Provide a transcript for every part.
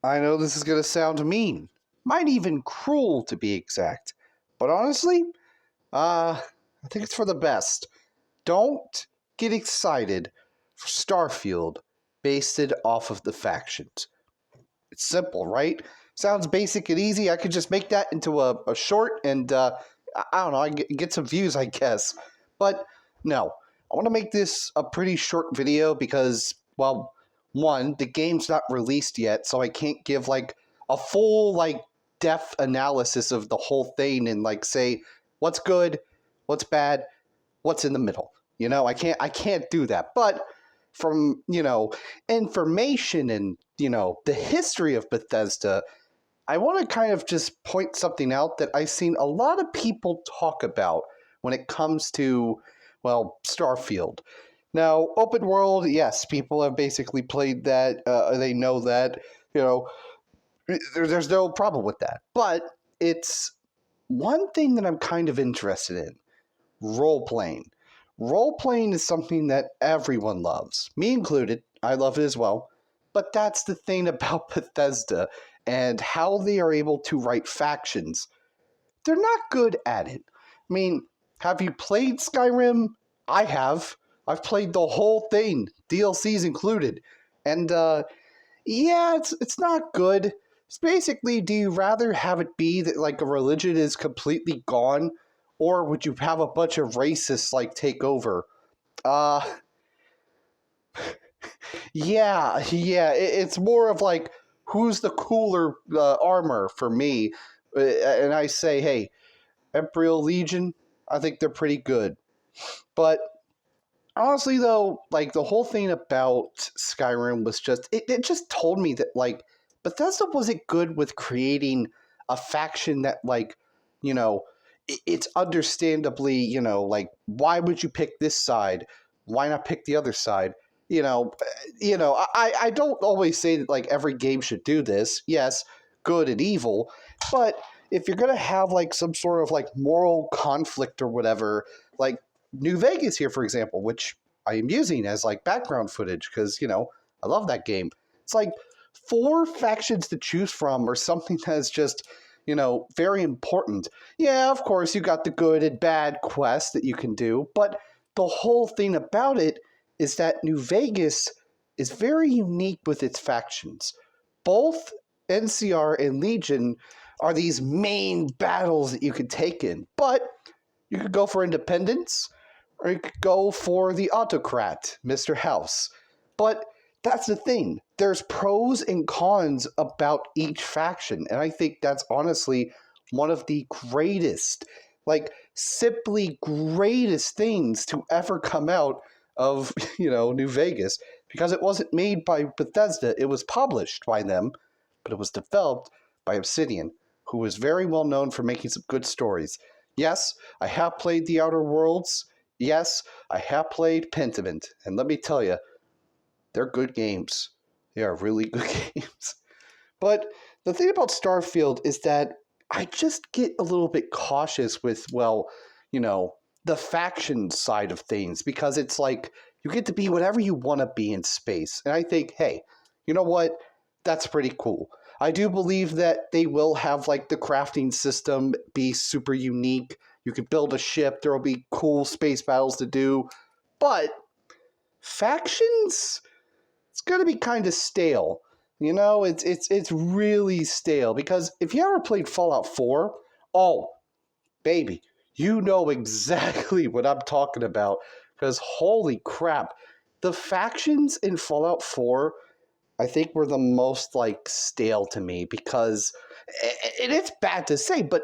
I know this is going to sound mean, might even cruel to be exact, but honestly, I think it's for the best. Don't get excited for Starfield based it off of the factions. It's simple, right? Sounds basic and easy. I could just make that into a short and, I don't know, I get some views, I guess. But no, I want to make this a pretty short video because, well, one, the game's not released yet, so I can't give, like, a full, like, depth analysis of the whole thing and, like, say what's good, what's bad, what's in the middle. You know, I can't do that. But from, information and, the history of Bethesda, I want to kind of just point something out that I've seen a lot of people talk about when it comes to, well, Starfield. Now, open world, yes, people have basically played that. They know that, there's no problem with that. But it's one thing that I'm kind of interested in: role playing. Role playing is something that everyone loves, me included. I love it as well. But that's the thing about Bethesda and how they are able to write factions. They're not good at it. I mean, have you played Skyrim? I have. I've played the whole thing, DLCs included. And yeah, it's not good. It's basically, do you rather have it be that like a religion is completely gone, or would you have a bunch of racists like take over? Uh yeah, it's more of like who's the cooler armor for me. And I say, hey, Imperial Legion, I think they're pretty good. But honestly, though, like the whole thing about Skyrim was just it just told me that like Bethesda wasn't good with creating a faction that like it's understandably like why would you pick this side? Why not pick the other side? I don't always say that like every game should do this. Yes, good and evil, but if you're gonna have like some sort of like moral conflict or whatever, like New Vegas here, for example, which I am using as like background footage because, I love that game. It's like four factions to choose from or something that's just, very important. Yeah, of course, you got the good and bad quest that you can do, but the whole thing about it is that New Vegas is very unique with its factions. Both NCR and Legion are these main battles that you could take in, but you could go for independence, or you could go for the autocrat, Mr. House. But that's the thing. There's pros and cons about each faction, and I think that's honestly one of the greatest, like simply greatest things to ever come out of, New Vegas, because it wasn't made by Bethesda, it was published by them, but it was developed by Obsidian, who was very well known for making some good stories. Yes, I have played The Outer Worlds. Yes, I have played Pentiment, and let me tell you, they're good games. They are really good games. But the thing about Starfield is that I just get a little bit cautious with, well, the faction side of things, because it's like you get to be whatever you want to be in space. And I think, hey, you know what? That's pretty cool. I do believe that they will have like the crafting system be super unique. You could build a ship, there will be cool space battles to do. But factions, it's going to be kind of stale. It's really stale, because if you ever played Fallout 4, oh, baby, you know exactly what I'm talking about, because holy crap, the factions in Fallout 4 I think were the most like stale to me, because it's bad to say, but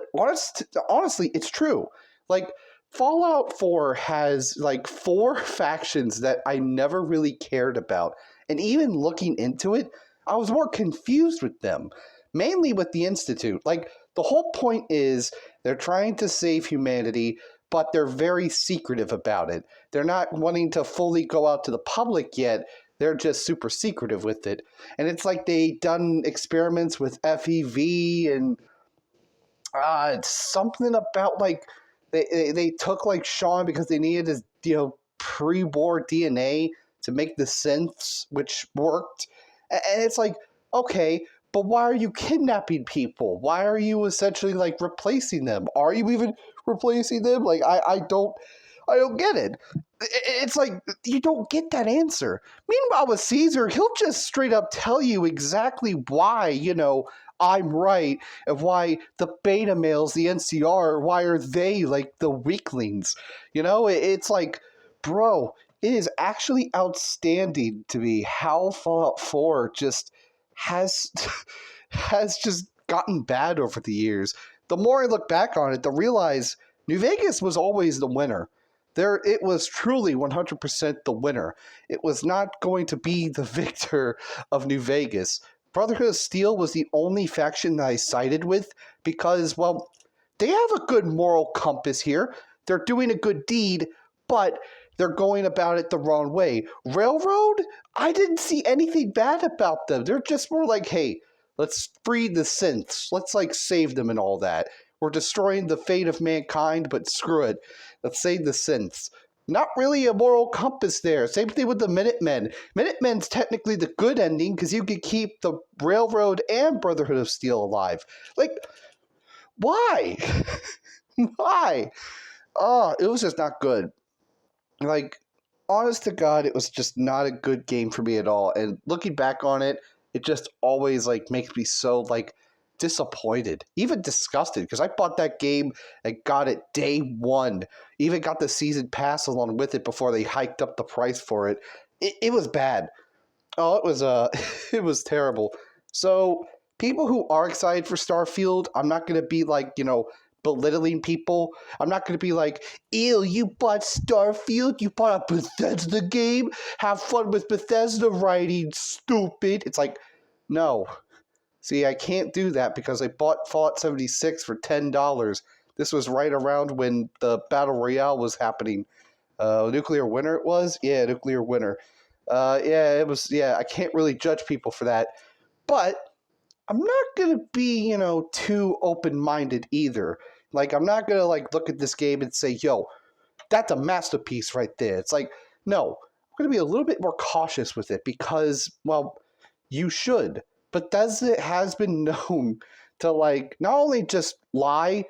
honestly, it's true. Like Fallout 4 has like four factions that I never really cared about, and even looking into it, I was more confused with them, mainly with the Institute. Like the whole point is they're trying to save humanity, but they're very secretive about it. They're not wanting to fully go out to the public yet. They're just super secretive with it. And it's like they done experiments with FEV and it's something about like they took like Sean because they needed his pre-war DNA to make the synths, which worked. And it's like, okay, but why are you kidnapping people? Why are you essentially like replacing them? Are you even replacing them? Like I don't get it. It's like you don't get that answer. Meanwhile, with Caesar, he'll just straight up tell you exactly why, I'm right, and why the beta males, the NCR, why are they like the weaklings? It's like, bro, it is actually outstanding to me how Fallout 4 just has has just gotten bad over the years. The more I look back on it, the realize New Vegas was always the winner. It was truly 100% the winner. It was not going to be the victor of New Vegas. Brotherhood of Steel was the only faction that I sided with because, well, they have a good moral compass here. They're doing a good deed, but they're going about it the wrong way. Railroad, I didn't see anything bad about them. They're just more like, hey, let's free the synths. Let's like save them and all that. We're destroying the fate of mankind, but screw it. Let's save the synths. Not really a moral compass there. Same thing with the Minutemen. Minutemen's technically the good ending because you could keep the Railroad and Brotherhood of Steel alive. Like, why? Why? Oh, it was just not good. Like, honest to God, it was just not a good game for me at all. And looking back on it, it just always like makes me so like disappointed, even disgusted, because I bought that game and got it day one. Even got the season pass along with it before they hiked up the price for it. It was bad. Oh, it was it was terrible. So people who are excited for Starfield, I'm not gonna be like, belittling people. I'm not gonna be like, ew, you bought Starfield, you bought a Bethesda game? Have fun with Bethesda writing, stupid. It's like, no. See, I can't do that because I bought Fallout 76 for $10. This was right around when the Battle Royale was happening. Nuclear Winter it was? Yeah, Nuclear Winter. Yeah, it was. Yeah, I can't really judge people for that. But I'm not going to be, too open-minded either. Like, I'm not going to, like, look at this game and say, yo, that's a masterpiece right there. It's like, no, I'm going to be a little bit more cautious with it because, well, you should. Bethesda has been known to, like, not only just lie,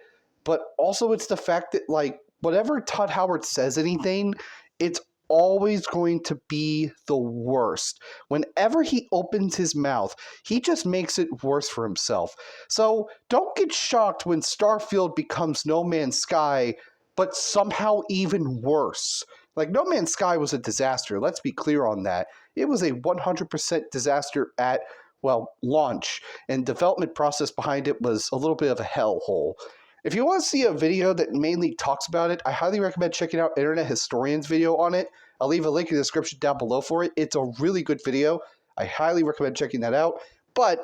but also it's the fact that, like, whatever Todd Howard says anything, it's always going to be the worst. Whenever he opens his mouth, he just makes it worse for himself. So don't get shocked when Starfield becomes No Man's Sky, but somehow even worse. Like, No Man's Sky was a disaster. Let's be clear on that. It was a 100% disaster at, well, launch, and development process behind it was a little bit of a hellhole. If you want to see a video that mainly talks about it, I highly recommend checking out Internet Historian's video on it. I'll leave a link in the description down below for it. It's a really good video. I highly recommend checking that out. But,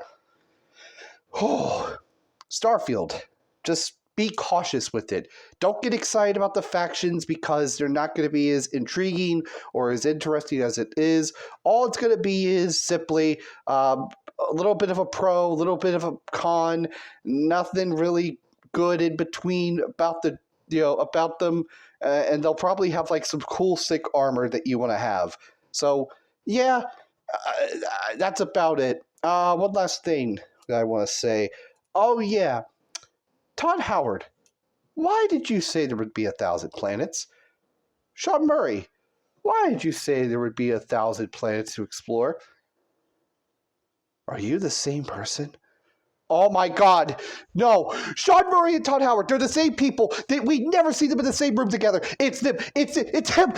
Starfield, just be cautious with it. Don't get excited about the factions because they're not going to be as intriguing or as interesting as it is. All it's going to be is simply a little bit of a pro, a little bit of a con, nothing really good in between about about them, and they'll probably have like some cool sick armor that you want to have. So yeah, that's about it. One last thing that I want to say. Oh yeah, Todd Howard, why did you say there would be 1,000 planets? Sean Murray, why did you say there would be 1,000 planets to explore? Are you the same person? Oh my God, no. Sean Murray and Todd Howard, they're the same people. We never see them in the same room together. It's them. It's him.